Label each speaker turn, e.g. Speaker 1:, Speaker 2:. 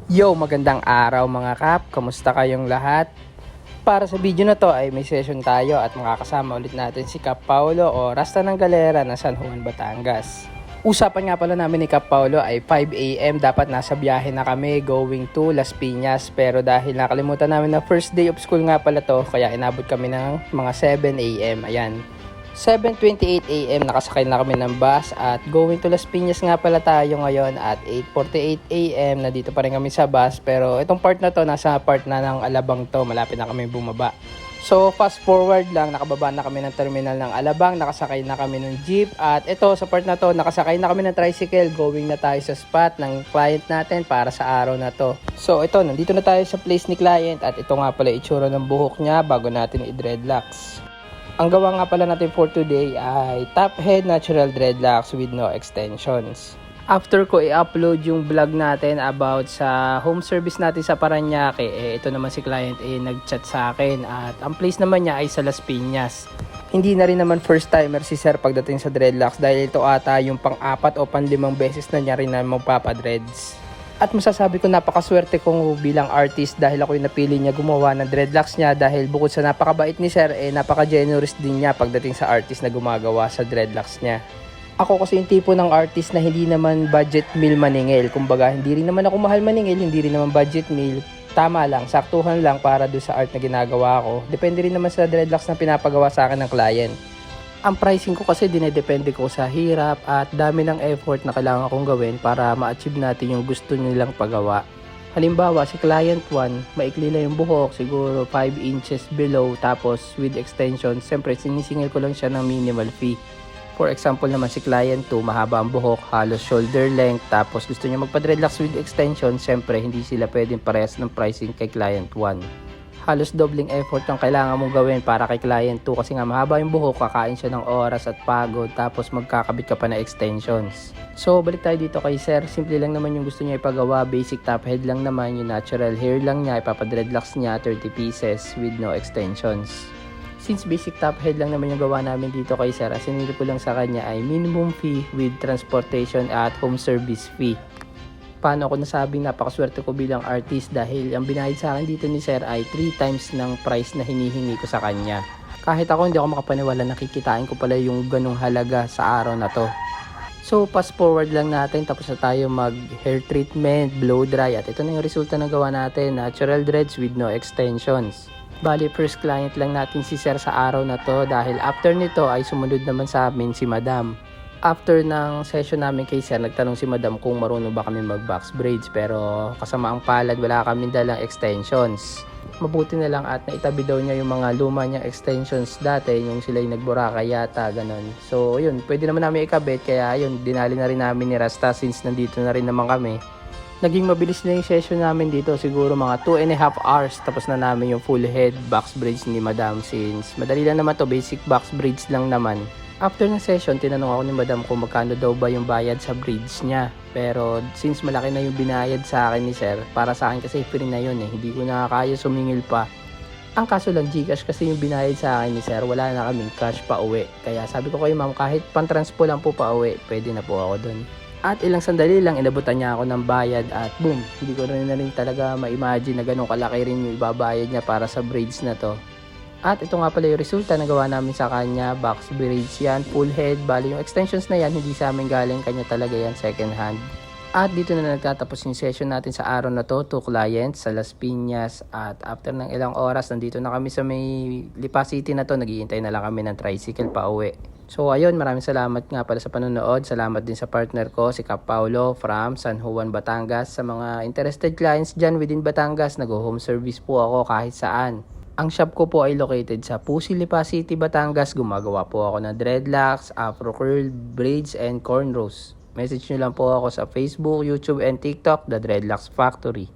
Speaker 1: Yo, magandang araw mga kap. Kamusta kayong lahat? Para sa video na to ay may session tayo at makakasama ulit natin si Kap Paulo o Rasta ng Galera na San Juan, Batangas. Usapan nga pala namin ni Kap Paulo ay 5 AM dapat nasa biyahe na kami going to Las Piñas, pero dahil nakalimutan namin na first day of school nga pala to kaya inabot kami ng mga 7 AM. Ayan. 7:28 AM nakasakay na kami ng bus at going to Las Piñas nga pala tayo ngayon at 8:48 AM na dito pa rin kami sa bus, pero itong part na to nasa part na ng Alabang to, malapit na kami bumaba. So fast forward lang, nakababa na kami ng terminal ng Alabang, nakasakay na kami ng jeep at ito sa part na to nakasakay na kami ng tricycle, going na tayo sa spot ng client natin para sa araw na to. So ito, nandito na tayo sa place ni client at ito nga pala itsura ng buhok niya bago natin i-dreadlocks. Ang gawa nga pala natin for today ay top head natural dreadlocks with no extensions. After ko i-upload yung vlog natin about sa home service natin sa Paranaque, ito naman si client nag-chat sa akin at ang place naman niya ay sa Las Piñas. Hindi na rin naman first timer si sir pagdating sa dreadlocks dahil ito ata yung pang-4 o pang-5 beses na niya rin na magpapadreads. At masasabi ko napakaswerte kong bilang artist dahil ako yung napili niya gumawa ng dreadlocks niya dahil bukod sa napakabait ni sir, napaka-generous din niya pagdating sa artist na gumagawa sa dreadlocks niya. Ako kasi yung tipo ng artist na hindi naman budget meal maningil. Kumbaga, hindi rin naman ako mahal maningil, hindi rin naman budget meal. Tama lang, saktuhan lang para do sa art na ginagawa ko. Depende rin naman sa dreadlocks na pinapagawa sa akin ng client. Ang pricing ko kasi dinedepende ko sa hirap at dami ng effort na kailangan kong gawin para ma-achieve natin yung gusto nilang pagawa. Halimbawa, si client 1, maikli lang yung buhok, siguro 5 inches below, tapos with extension, siyempre sinisingil ko lang siya ng minimal fee. For example naman si client 2, mahaba ang buhok, halos shoulder length, tapos gusto niya magpa-dreadlocks with extension, siyempre hindi sila pwedeng parehas ng pricing kay client 1. Halos dobling effort yung kailangan mong gawin para kay client 2 kasi nga mahaba yung buhok, kakain siya ng oras at pagod, tapos magkakabit ka pa na extensions. So balik tayo dito kay sir, simple lang naman yung gusto niya ipagawa, basic top head lang naman, yung natural hair lang niya, ipapadreadlocks niya 30 pieces with no extensions. Since basic top head lang naman yung gawa namin dito kay sir, asinili ko lang sa kanya ay minimum fee with transportation at home service fee. Paano ako nasabing napakaswerte ko bilang artist dahil ang binayad sa akin dito ni sir ay 3 times ng price na hinihingi ko sa kanya. Kahit ako hindi ako makapaniwala, nakikitain ko pala yung ganong halaga sa araw na to. So fast forward lang natin, tapos na tayo mag hair treatment, blow dry at ito na yung resulta ng gawa natin, natural dreads with no extensions. Bali first client lang natin si sir sa araw na to dahil after nito ay sumunod naman sa amin si madam. After ng session namin kay sir, nagtanong si madam kung marunong ba kami mag-box braids, pero kasama ang palad wala kami dalang extensions. Mabuti na lang at naitabi daw niya yung mga luma niyang extensions dati, yung sila yung nagburaka yata, ganun. So yun, pwede naman namin ikabit, kaya yun, dinali na rin namin ni Rasta since nandito na rin naman kami. Naging mabilis na yung session namin dito, siguro mga 2.5 hours tapos na namin yung full head box braids ni madam since madali lang naman to, basic box braids lang naman. After ng session, tinanong ako ni madam kung magkano daw ba yung bayad sa braids niya. Pero since malaki na yung binayad sa akin ni sir, para sa akin kasi free na yun hindi ko na kaya sumingil pa. Ang kaso lang, Gcash kasi yung binayad sa akin ni sir, wala na kaming cash pa uwi. Kaya sabi ko kay ma'am, kahit pan-transpo lang po pa uwi, pwede na po ako dun. At ilang sandali lang, inabutan niya ako ng bayad at boom, hindi ko rin talaga ma-imagine na ganun kalaki rin yung ibabayad niya para sa braids na to. At ito nga pala yung resulta na gawa namin sa kanya, box braids yan, full head, bali yung extensions na yan, hindi sa amin galing, kanya talaga yan, second hand. At dito na nagtatapos yung session natin sa araw na to, 2 clients sa Las Piñas at after ng ilang oras, nandito na kami sa may Lipa City na to, naghihintay na lang kami ng tricycle pa uwi. So ayun, maraming salamat nga pala sa panonood, salamat din sa partner ko, si Kap Paulo from San Juan, Batangas. Sa mga interested clients dyan within Batangas, nag-home service po ako kahit saan. Ang shop ko po ay located sa Pusi, Lipa City, Batangas. Gumagawa po ako ng dreadlocks, afro curl, braids, and cornrows. Message nyo lang po ako sa Facebook, YouTube, and TikTok, The Dreadlocks Factory.